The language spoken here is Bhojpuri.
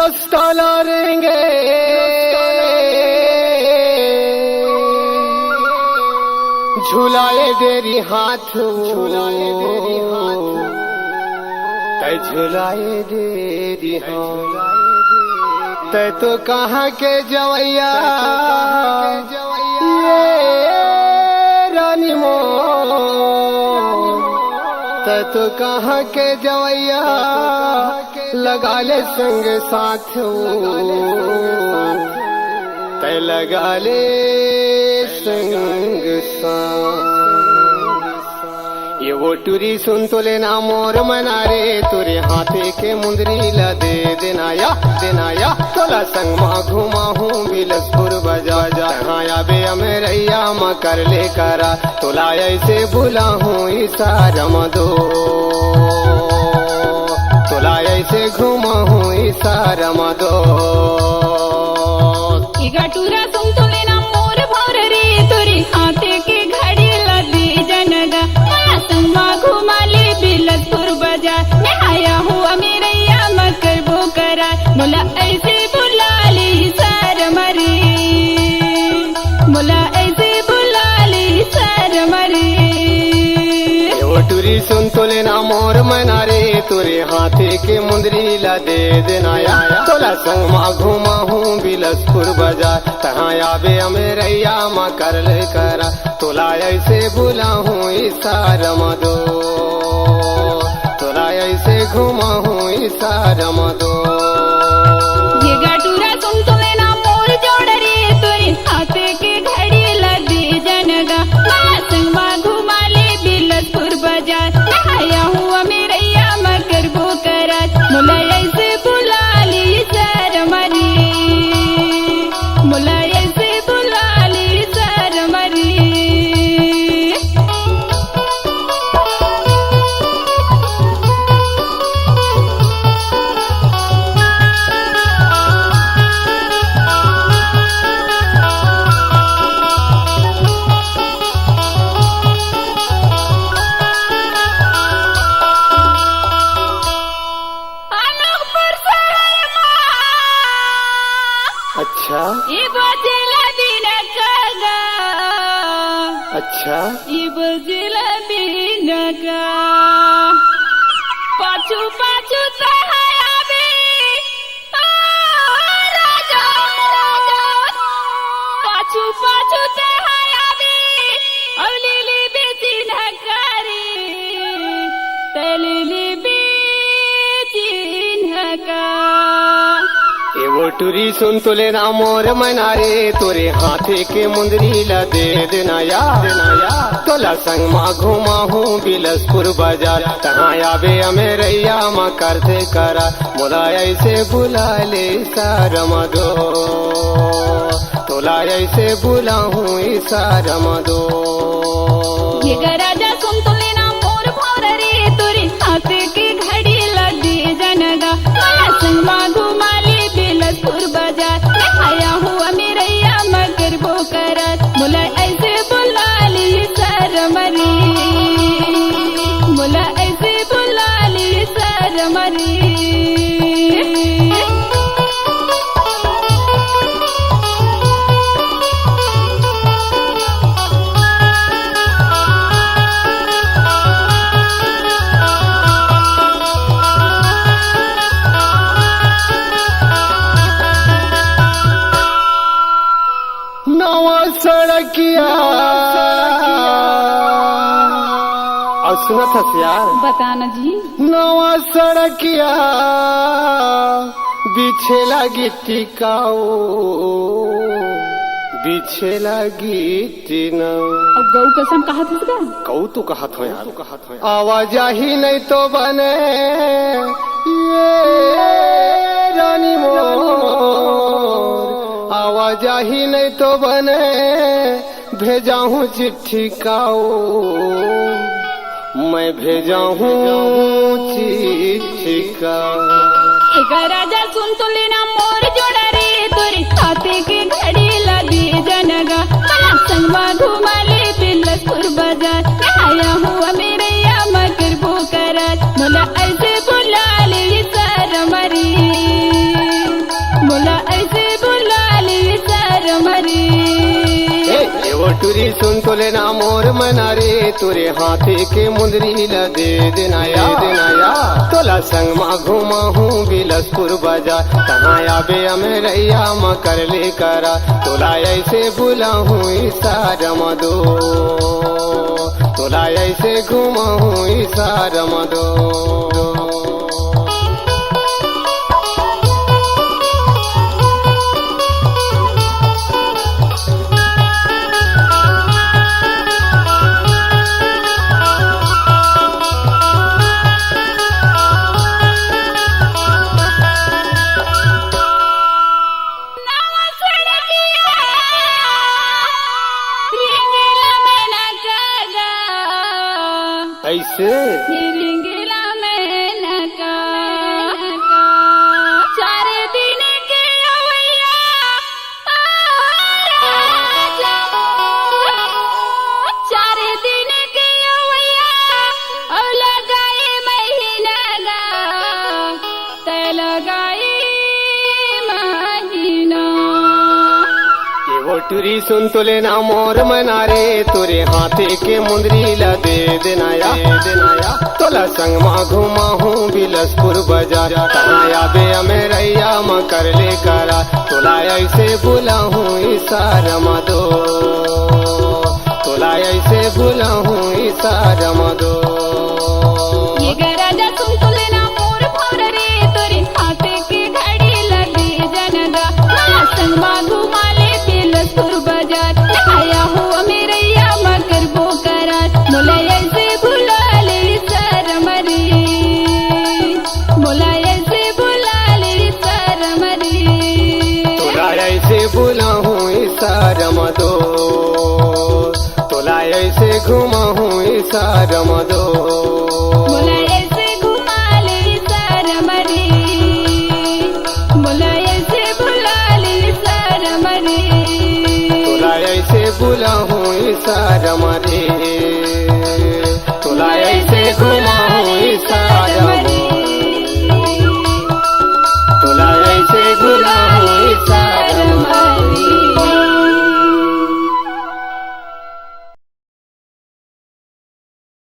रास्ता लारेंगे झुलाए देरी हाथ तय झुलाए देरी तय तो कहाँ के जवैया रानी मो तय तो कहाँ के जवैया लगा ले संग साथ तय लगा ले संग साथ ये वो टूरी सुन तो लेना मोर मना रे तुरे हाथे के मुंदरी ला दे देना या तोला संग माँ घुमा हूँ बिलसपुर बजा जा हाँ बे अमेरैया माँ कर ले करा तोला ऐसे भूला हूँ इशारा दो तोला ऐसे घुमा हूँ इशारा दो टूरा सुन तो लेना मोर भौर रे तुरे हाथे के घड़ी लदी जनगा माया संगमा घुमा ले बिलसपुर बाजार मैं आया हूँ अमेरैया मकर वो करा मुला ऐसे बुला ले सर मरे मुला ऐसे बुला ले सर मरे वो टूरी सुन तो लेना मोर मना रे तुरे हाथे के मुंदरी ला दे देना या तोला संग माँ घुमा हूँ बिलसपुर बाजार तहाँ आबे अमेरैया माँ कर ले करा तोला ऐसे बुला हूँ इशारा दो तोला ऐसे घुमा हूँ इशारा दो ये गाटूरा सुन तो लेना मोर जोड़ रे तुरे हाथे के घड़ी लदी जनगा माया संग माँ घुमा ले बिलसपुर बाजार आया हूँ अमेरैया मकर वो करा मुला ऐसे बुला ली सर मरी मुला ऐसे बुला ली सर मरी अच्छा ये बजला दिन का अच्छा ये बजला दिन का पाछू पाछू तहाया बे राजा पाछू पाछू तहाया बे अवलीली बेची नकारी तलीली बेची नका ये वो टूरी सुन तो लेना मोर मना रे तोरे हाथे के मुंदरी ला दे देना या तोला संग माँ घुमा हूँ बिलसपुर बाजार तहाँ आबे अमेरैया माँ कर दे करा मुला ऐसे बुला ले इशारा दो तोला ऐसे बुला हूँ इशारा दो ये राजा सुन तो लेना मोर भौर रे तुरे हाथे के घड़ी लदी जनगा माया संग माँ घुमा ले बिलसपुर बाजार आया हूँ अमेरैया मकर वो करा मुला ऐसे बुला ली सर मरी मुला ऐसे बुला ली सर मरी नवा सड़किया और सुना था यार बताना जी नवा सड़किया बिछेला गिट्टी काओ बिछेला गिट्टी न अब गौ कसम कहा था इसका कऊ तो कहा था यार आवाजाही नहीं तो बने ये रानी मोर आवाजाही नहीं तो बने भेजा हूँ चिट्ठी काओ मैं भेजा हूँ चिट्ठी का राजा सुन तो लेना मोर जोड़ा रे तुरे हाथे के घड़ी लदी जनगा माया संगवा घुमा ले बिलसपुर बाजार आया हूँ अमेरैया मकर वो करा मुला ऐसे बुला ले सर मरी ऐसे बुलाली शर्मरी एवो टूरी सुन तोले ना मोर मना रे तोरे हाथे के मुंदरी ला दे देनाया तोला संग मा घुमा हूँ बिलसपुर बाजार कहाँ आबे अमेरैया म कर ले करा तोला ऐसे बुला हूँ इशारा मदो तोला ऐसे घुमा हूँ इशारा मदो ऐसे रिंगला में लगा 4 दिन के अवैया राजा 4 दिन के अवैया और लगाए महीना गा तय लगाए महीना वो टूरी सुन तोले ना मोर मना रे तोरे हाथे के मुंदरी ला दे देनाया तोला संग मा घुमा हूँ बिलसपुर बाजार कहाँ आबे अमेरैया म कर ले करा तोला ऐसे बुला हूँ इशारा मदो तोला ऐसे बुला हूँ इशारा मदो ये गराजा सुन तोले ना मोर भौर रे तोरे हाथे के घड़ी लगी जनगा संग मा घुमा ले बिलसपुर बाजार आया हुआ मेरैया मकर बो करार मोला ऐसे बुला ले शर्मरी मोला ऐसे बुला ले शर्मरी तोला ऐसे बुला हूँ इशारा मदो तोला ऐसे घुमा हूँ इशारा मदो मोला ऐसे घुमा ले शर्मरी मोला ऐसे बुला ले शर्मरी तोला ऐसे बुला हूँ इशारा मरे तोला ऐसे घुमा हूँ इशारा